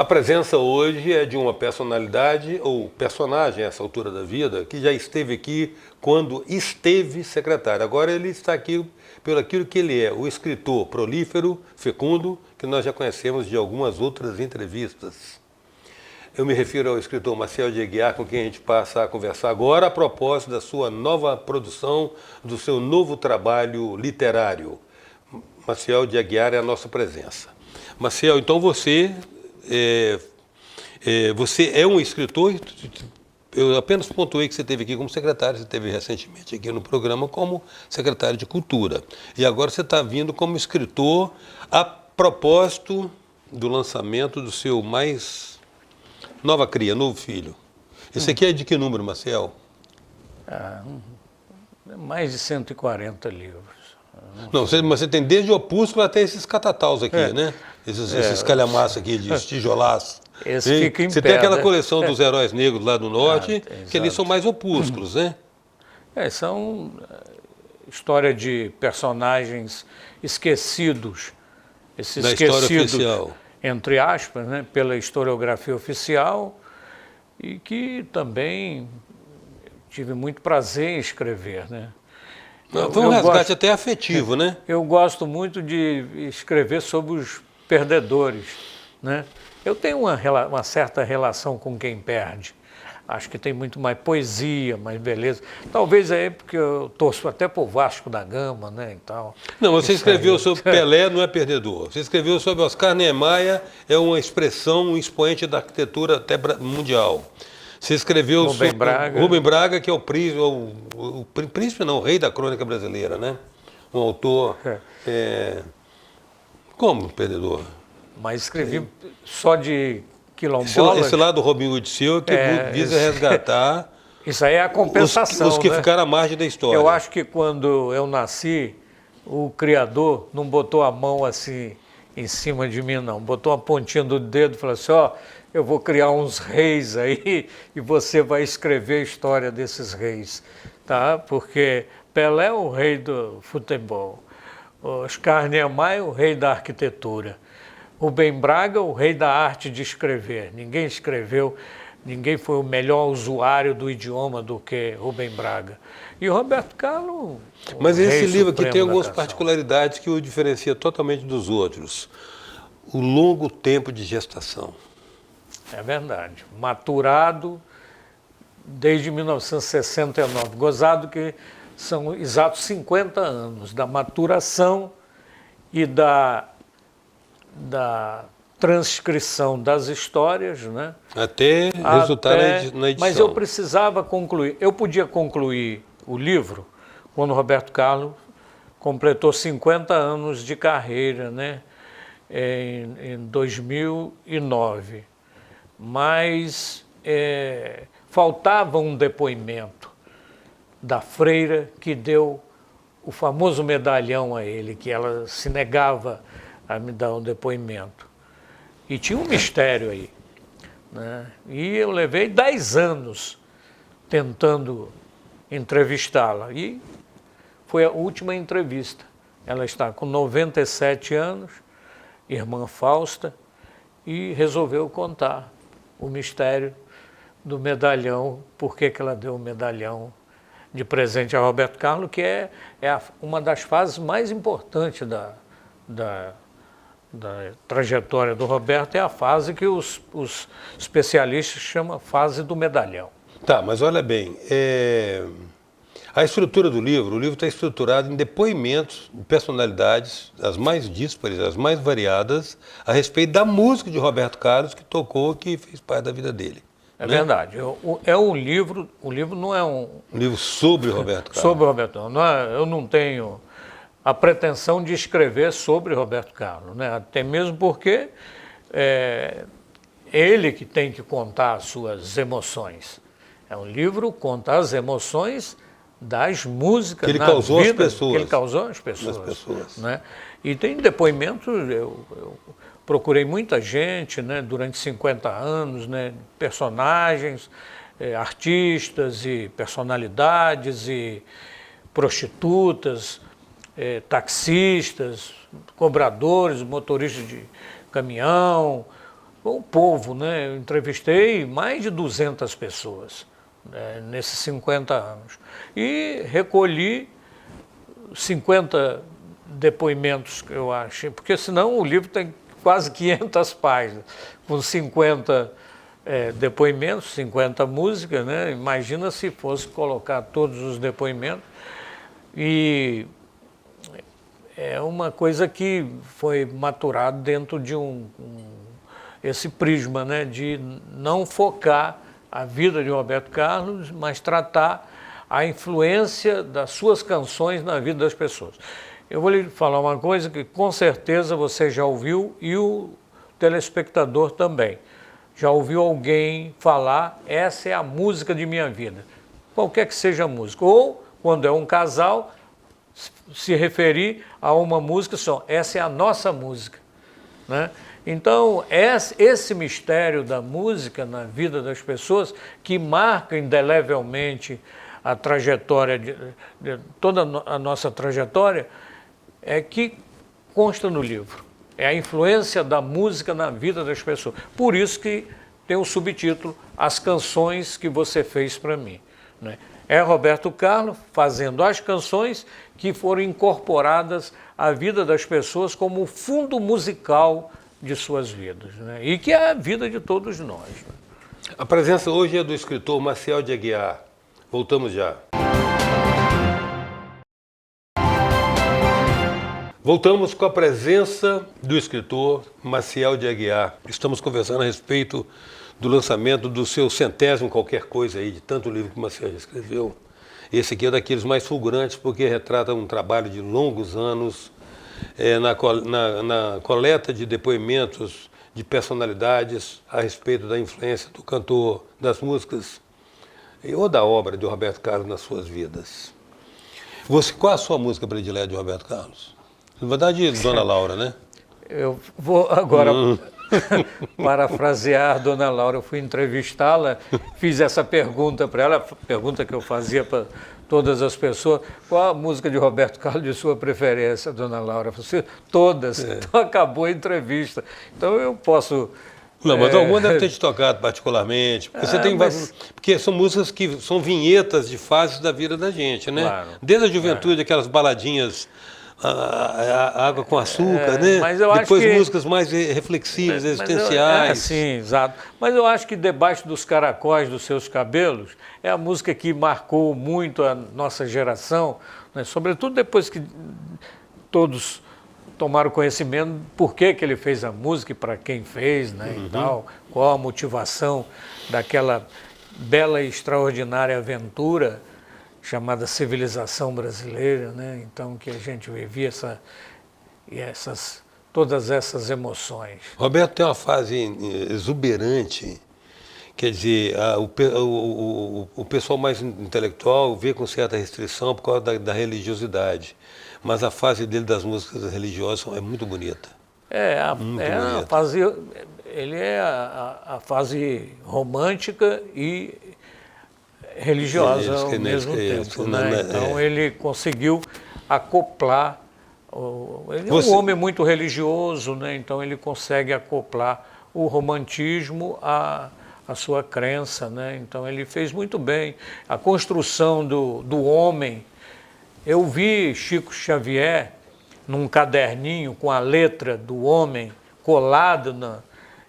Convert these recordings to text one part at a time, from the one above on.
presença hoje é de uma personalidade ou personagem a essa altura da vida que já esteve aqui quando esteve secretário. Agora ele está aqui pelo aquilo que ele é, o escritor prolífero, fecundo, que nós já conhecemos de algumas outras entrevistas. Eu me refiro ao escritor Maciel de Aguiar, com quem a gente passa a conversar agora a propósito da sua nova produção, do seu novo trabalho literário. Maciel de Aguiar é a nossa presença. Maciel, então você é um escritor. Eu apenas pontuei que você esteve aqui como secretário, você esteve recentemente aqui no programa como secretário de Cultura. E agora você está vindo como escritor a propósito do lançamento do seu mais nova cria, novo filho. Esse aqui é de que número, Maciel? Mais de 140 livros. Não, mas você tem desde o Opúsculo até esses catataus aqui, né? Esses calhamaços aqui, de tijolaços. Esse fica em Você pé, tem aquela né? coleção dos heróis negros lá do norte, que eles exato. são mais opúsculos, né? São história de personagens esquecidos. Esse Da história esquecido, oficial. entre aspas, né, pela historiografia oficial, e que também tive muito prazer em escrever, né? Foi um resgate até afetivo, né? Eu gosto muito de escrever sobre os perdedores, né? Eu tenho uma certa relação com quem perde. Acho que tem muito mais poesia, mais beleza. Talvez é porque eu torço até por Vasco da Gama, né, e tal. Não, você escreveu sobre Pelé, não é perdedor. Você escreveu sobre Oscar Niemeyer, é uma expressão, um expoente da arquitetura até mundial. Você escreveu sobre Rubem Braga, que é o príncipe, não, o rei da crônica brasileira, né? Um autor como perdedor. Mas escrevi só de quilombolas. Esse lado do Robin Hood seu que visa resgatar isso aí é a compensação, os que né? ficaram à margem da história. Eu acho que quando eu nasci, o Criador não botou a mão assim em cima de mim, não. Botou a pontinha do dedo e falou assim, eu vou criar uns reis aí e você vai escrever a história desses reis, tá? Porque Pelé é o rei do futebol, Oscar Niemeyer o rei da arquitetura, Rubem Braga o rei da arte de escrever. Ninguém foi o melhor usuário do idioma do que Rubem Braga. E Roberto Carlos... Mas esse livro aqui tem algumas particularidades que o diferencia totalmente dos outros. O longo tempo de gestação. É verdade. Maturado desde 1969. Gozado que são exatos 50 anos da maturação e da transcrição das histórias, né? Até resultar na edição. Mas eu precisava concluir. Eu podia concluir o livro quando Roberto Carlos completou 50 anos de carreira, né? Em 2009. Mas faltava um depoimento da freira que deu o famoso medalhão a ele, que ela se negava a me dar um depoimento. E tinha um mistério aí, né? E eu levei 10 anos tentando entrevistá-la. E foi a última entrevista. Ela está com 97 anos, irmã Fausta, e resolveu contar o mistério do medalhão, por que ela deu o medalhão de presente a Roberto Carlos, que é uma das fases mais importantes da trajetória do Roberto, é a fase que os especialistas chamam fase do medalhão. Tá, mas olha bem, a estrutura do livro, o livro está estruturado em depoimentos de personalidades, as mais díspares, as mais variadas, a respeito da música de Roberto Carlos, que tocou, que fez parte da vida dele. É verdade. O livro não é um livro sobre Roberto Carlos. Sobre Roberto Carlos. Eu não tenho a pretensão de escrever sobre Roberto Carlos, né? Até mesmo porque ele que tem que contar as suas emoções. É um livro que conta as emoções das músicas que ele causou às pessoas. Que ele causou às pessoas. Né? E tem depoimentos, eu procurei muita gente, né, durante 50 anos, né, personagens, artistas e personalidades e prostitutas, taxistas, cobradores, motoristas de caminhão, com o povo, né? Eu entrevistei mais de 200 pessoas, né, nesses 50 anos e recolhi 50 depoimentos, que eu acho, porque senão o livro tem quase 500 páginas, com 50 depoimentos, 50 músicas, né? Imagina se fosse colocar todos os depoimentos. E é uma coisa que foi maturado dentro de esse prisma, né? De não focar a vida de Roberto Carlos, mas tratar a influência das suas canções na vida das pessoas. Eu vou lhe falar uma coisa que com certeza você já ouviu e o telespectador também. Já ouviu alguém falar, essa é a música de minha vida, qualquer que seja a música. Ou, quando é um casal, se referir a uma música só, essa é a nossa música, né? Então, esse mistério da música na vida das pessoas, que marca indelevelmente a trajetória, toda a nossa trajetória, é que consta no livro. É a influência da música na vida das pessoas. Por isso que tem o subtítulo As Canções que Você Fez para Mim, né? É Roberto Carlos fazendo as canções que foram incorporadas à vida das pessoas como fundo musical de suas vidas, né? E que é a vida de todos nós, né? A presença hoje é do escritor Maciel de Aguiar. Voltamos já. Voltamos com a presença do escritor Maciel de Aguiar. Estamos conversando a respeito do lançamento do seu 100º qualquer coisa aí, de tanto livro que o Maciel já escreveu. Esse aqui é daqueles mais fulgurantes, porque retrata um trabalho de longos anos na coleta de depoimentos de personalidades a respeito da influência do cantor, das músicas ou da obra de Roberto Carlos nas suas vidas. Qual a sua música predileta de Roberto Carlos? Na verdade, Dona Laura, né? Eu vou agora parafrasear Dona Laura. Eu fui entrevistá-la, fiz essa pergunta para ela, a pergunta que eu fazia para todas as pessoas: qual a música de Roberto Carlos de sua preferência, Dona Laura? Você, todas. Então acabou a entrevista. Então eu posso... Não, mas alguma deve ter te tocado particularmente, porque você tem porque são músicas que são vinhetas de fases da vida da gente, né? Claro, desde a juventude, aquelas baladinhas, a água com açúcar, né? Mas eu depois acho que, músicas mais reflexivas, existenciais. Sim, exato. Mas eu acho que Debaixo dos Caracóis dos Seus Cabelos é a música que marcou muito a nossa geração, né? Sobretudo depois que todos tomaram conhecimento por que ele fez a música e para quem fez, né, e tal, qual a motivação daquela bela e extraordinária aventura chamada civilização brasileira, né? Então, que a gente vivia todas essas emoções. Roberto tem uma fase exuberante, quer dizer, o pessoal mais intelectual vê com certa restrição por causa da religiosidade. Mas a fase dele das músicas religiosas é muito bonita. A fase, ele é a fase romântica e religiosa ao mesmo tempo, né? Então ele conseguiu acoplar. Ele é um homem muito religioso, né? Então ele consegue acoplar o romantismo à sua crença, né? Então ele fez muito bem a construção do homem. Eu vi Chico Xavier num caderninho com a letra do homem colado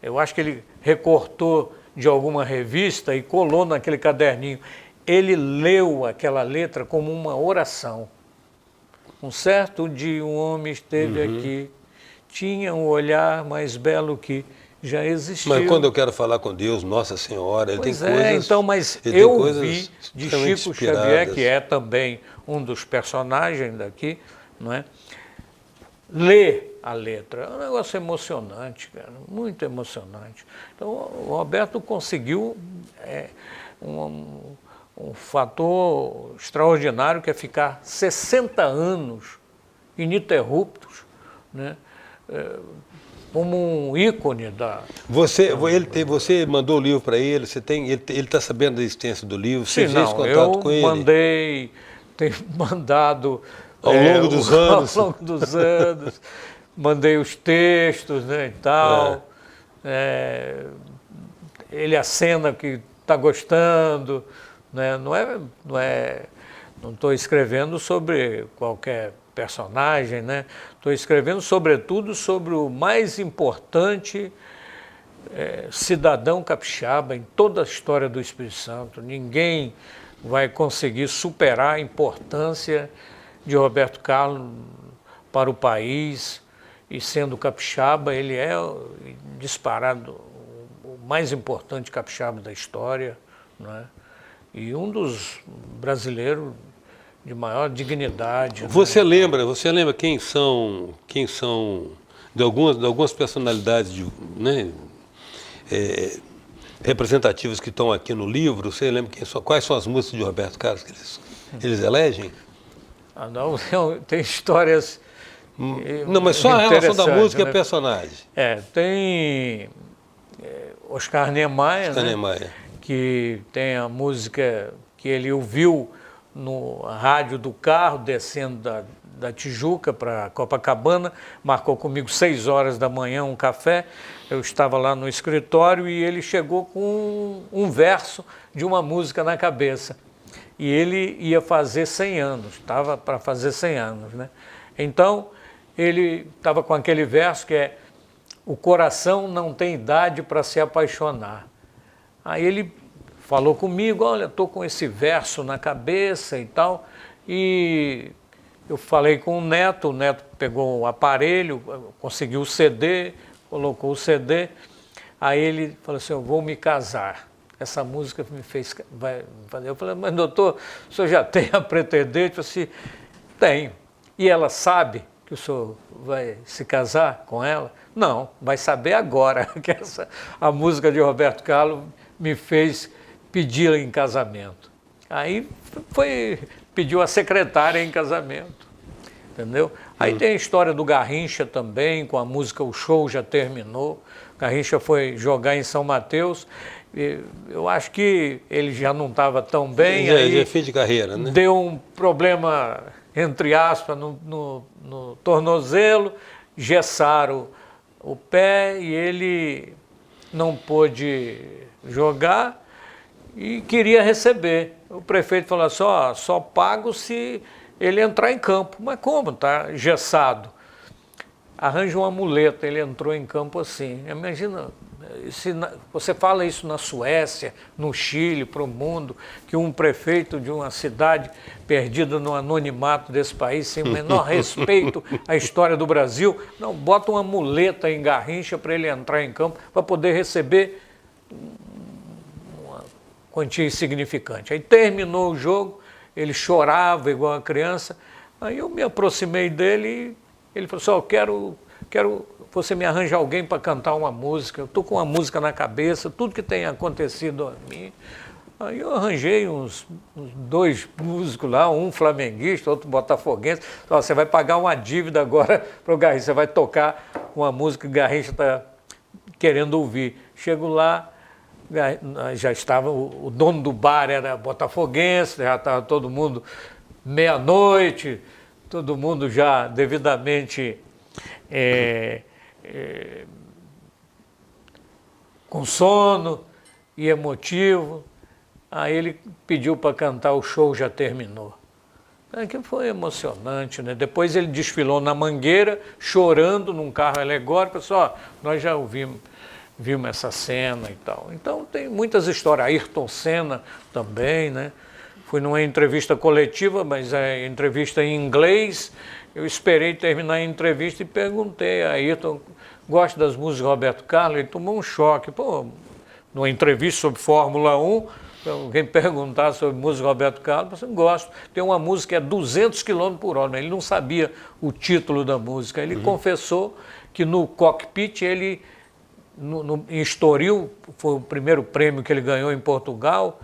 eu acho que ele recortou de alguma revista e colou naquele caderninho. Ele leu aquela letra como uma oração. Um certo dia um homem esteve aqui, tinha um olhar mais belo que já existiu. Mas quando eu quero falar com Deus, Nossa Senhora, ele tem coisas... Então, mas eu vi de Chico Xavier, que é também um dos personagens daqui, não é? Ler a letra. É um negócio emocionante, cara, muito emocionante. Então, o Roberto conseguiu um fator extraordinário, que é ficar 60 anos ininterruptos, né? Como um ícone da... Você mandou o livro para ele, ele está sabendo da existência do livro, você fez contato com ele? Tenho mandado... Ao longo dos anos. Ao longo dos anos, mandei os textos, né, e tal. ele acena que está gostando, né? Não estou escrevendo sobre qualquer personagem, né? Estou escrevendo sobretudo sobre o mais importante cidadão capixaba em toda a história do Espírito Santo. Ninguém vai conseguir superar a importância de Roberto Carlos para o país, e sendo capixaba, ele é disparado o mais importante capixaba da história, né? E um dos brasileiros de maior dignidade. Você lembra quem são de algumas personalidades né, representativas que estão aqui no livro? Você lembra quais são as músicas de Roberto Carlos que eles elegem? Não, tem histórias. Não, mas só a relação da música e a personagem. Tem Oscar Niemeyer, Niemeyer, que tem a música que ele ouviu no rádio do carro, descendo da Tijuca para Copacabana, marcou comigo 6 horas da manhã um café, eu estava lá no escritório e ele chegou com um verso de uma música na cabeça. E ele ia fazer 100 anos, estava para fazer 100 anos, né? Então, ele estava com aquele verso que é: o coração não tem idade para se apaixonar. Aí ele falou comigo: olha, estou com esse verso na cabeça e tal, e eu falei com o Neto pegou o aparelho, conseguiu o CD, colocou o CD, aí ele falou assim: eu vou me casar. Essa música me fez... Eu falei: mas doutor, o senhor já tem a pretendente? Eu falei assim: tenho. E ela sabe que o senhor vai se casar com ela? Não, vai saber agora, que a música de Roberto Carlos me fez pedi-la em casamento. Aí pediu a secretária em casamento, entendeu? Aí tem a história do Garrincha também, com a música O Show Já Terminou. Garrincha foi jogar em São Mateus, eu acho que ele já não estava tão bem, aí é fim de carreira, né? Deu um problema, entre aspas, no tornozelo, gessaram o pé e ele não pôde jogar e queria receber. O prefeito falou assim: só pago se ele entrar em campo. Mas como? Está gessado. Arranja uma muleta, ele entrou em campo assim. Imagina, você fala isso na Suécia, no Chile, para o mundo, que um prefeito de uma cidade perdida no anonimato desse país, sem o menor respeito à história do Brasil, não, bota uma muleta em Garrincha para ele entrar em campo, para poder receber uma quantia insignificante. Aí terminou o jogo, ele chorava igual uma criança, aí eu me aproximei dele e ele falou assim: eu quero você me arranja alguém para cantar uma música, eu estou com uma música na cabeça, tudo que tem acontecido a mim. Aí eu arranjei uns 2 músicos lá, um flamenguista, outro botafoguense. Você vai pagar uma dívida agora para o Garrincha, você vai tocar uma música que o Garrincha está querendo ouvir. Chego lá, já estava, o dono do bar era botafoguense, já estava todo mundo meia-noite, todo mundo já devidamente com sono e emotivo. Aí ele pediu para cantar O Show Já Terminou. Que foi emocionante, né? Depois ele desfilou na Mangueira, chorando num carro alegórico. Pessoal, nós já vimos essa cena e tal. Então tem muitas histórias. Ayrton Senna também, né? Fui numa entrevista coletiva, mas é entrevista em inglês. Eu esperei terminar a entrevista e perguntei a Ayrton: gosta das músicas de Roberto Carlos? Ele tomou um choque. Pô, numa entrevista sobre Fórmula 1, alguém perguntar sobre música de Roberto Carlos, eu gosto. Tem uma música que é 200 km por hora, ele não sabia o título da música. Ele confessou que no cockpit, ele, em Estoril, foi o primeiro prêmio que ele ganhou em Portugal,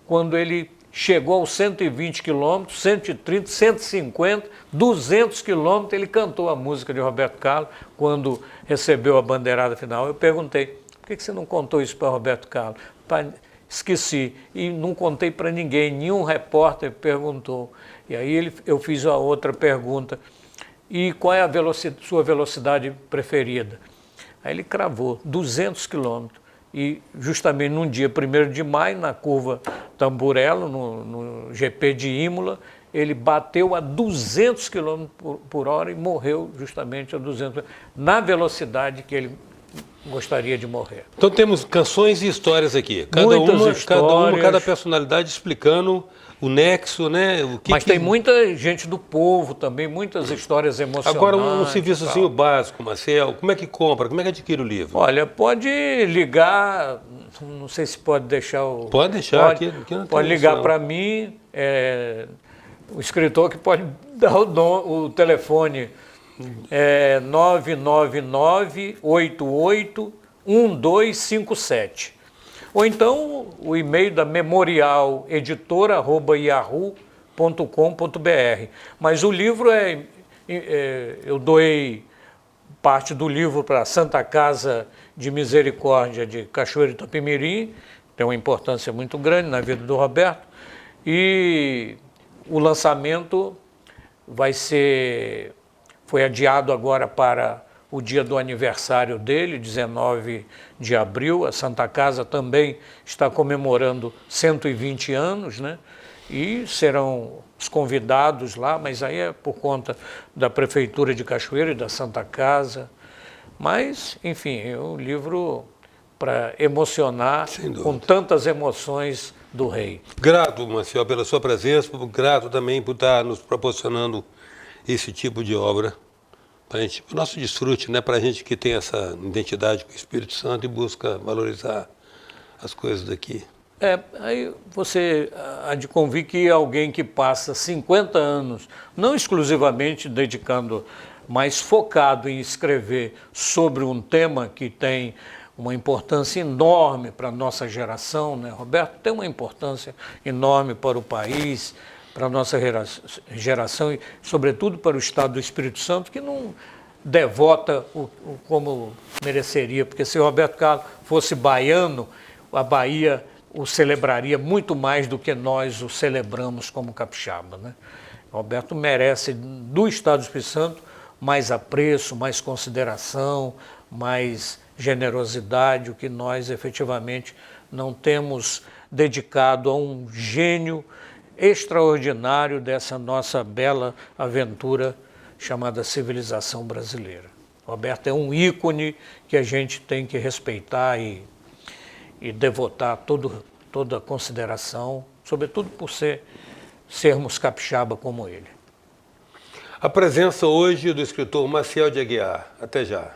quando ele chegou aos 120 quilômetros, 130, 150, 200 quilômetros, ele cantou a música de Roberto Carlos quando recebeu a bandeirada final. Eu perguntei: por que você não contou isso para Roberto Carlos? Esqueci, e não contei para ninguém, nenhum repórter perguntou. E aí eu fiz a outra pergunta: e qual é a sua velocidade preferida? Aí ele cravou 200 quilômetros. E justamente num dia 1º de maio, na curva Tamburello, no GP de Imola, ele bateu a 200 km por hora e morreu justamente a 200 na velocidade que ele gostaria de morrer. Então temos canções e histórias aqui. Cada personalidade explicando o nexo, né? Mas tem muita gente do povo também, muitas histórias emocionantes. Agora um serviçozinho básico, Marcel, como é que compra, como é que adquire o livro? Olha, pode ligar, não sei se pode deixar o... Pode deixar, aqui não tem pode ligar para mim, o escritor que pode dar o telefone, 999-88-1257. Ou então o e-mail da memorialeditora@yahoo.com.br. Mas o livro eu doei parte do livro para a Santa Casa de Misericórdia de Cachoeiro de Itapemirim, tem uma importância muito grande na vida do Roberto, e o lançamento foi adiado agora para o dia do aniversário dele, 19 de abril. A Santa Casa também está comemorando 120 anos, né? E serão os convidados lá, mas aí é por conta da Prefeitura de Cachoeiro e da Santa Casa. Mas, enfim, é um livro para emocionar com tantas emoções do rei. Grato, Marcel, pela sua presença, grato também por estar nos proporcionando esse tipo de obra. Para o nosso desfrute, né? Para a gente que tem essa identidade com o Espírito Santo e busca valorizar as coisas daqui. Aí você há de convir que alguém que passa 50 anos, não exclusivamente dedicando, mas focado em escrever sobre um tema que tem uma importância enorme para a nossa geração, né, Roberto? Tem uma importância enorme para o país, para a nossa geração e, sobretudo, para o Estado do Espírito Santo, que não devota como mereceria, porque se Roberto Carlos fosse baiano, a Bahia o celebraria muito mais do que nós o celebramos como capixaba, né? Roberto merece do Estado do Espírito Santo mais apreço, mais consideração, mais generosidade, o que nós efetivamente não temos dedicado a um gênio extraordinário dessa nossa bela aventura chamada civilização brasileira. Roberto é um ícone que a gente tem que respeitar e devotar toda a consideração, sobretudo por sermos capixaba como ele. A presença hoje do escritor Maciel de Aguiar. Até já.